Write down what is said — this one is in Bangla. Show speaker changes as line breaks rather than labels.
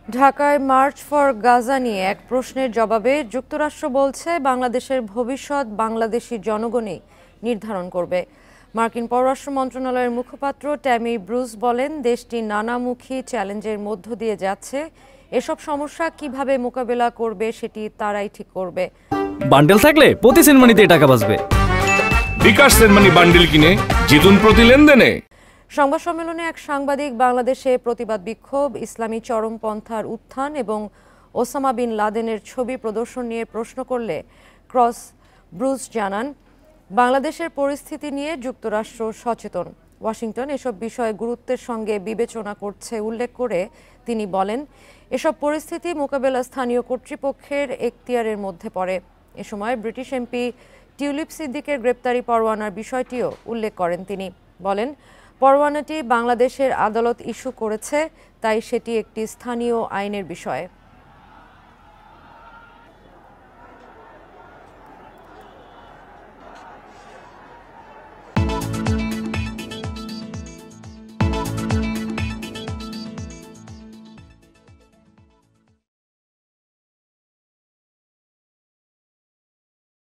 ঢাকায় মার্চ ফর গাজা নিয়ে এক প্রশ্নের জবাবে যুক্তরাষ্ট্র বলছে বাংলাদেশের ভবিষ্যৎ বাংলাদেশি জনগণই নির্ধারণ করবে। মার্কিন পররাষ্ট্র মন্ত্রণালয়ের মুখপাত্র ট্যামি ব্রুস বলেন, দেশটি নানামুখী চ্যালেঞ্জের মধ্য দিয়ে যাচ্ছে। এসব সমস্যা কিভাবে মোকাবেলা করবে সেটি তারাই ঠিক করবে।
বান্ডেল থাকলে প্রতি সেনমানিতে টাকা বাঁচবে।
বিকাশ সেনমানি বান্ডেল কিনে জিতুন প্রতি লেনদেনে।
সংবাদ সম্মেলনে এক সাংবাদিক বাংলাদেশে প্রতিবাদ বিক্ষোভ, ইসলামী চরমপন্থার উত্থান এবং ওসামা বিন লাদেনের ছবি প্রদর্শন নিয়ে প্রশ্ন করলে ব্রুস জানান, বাংলাদেশের পরিস্থিতি নিয়ে যুক্তরাষ্ট্র সচেতন। ওয়াশিংটন এসব বিষয়ে গুরুত্বের সঙ্গে বিবেচনা করছে উল্লেখ করে তিনি বলেন, এসব পরিস্থিতি মোকাবেলা স্থানীয় কর্তৃপক্ষের এখতিয়ারের মধ্যে পড়ে। এ সময় ব্রিটিশ এমপি টিউলিপ সিদ্দিকের গ্রেপ্তারি পরোয়ানার বিষয়টিও উল্লেখ করেন তিনি। বলেন, পরোয়ানাটি বাংলাদেশের আদালত ইস্যু করেছে, তাই সেটি একটি স্থানীয় আইনের বিষয়।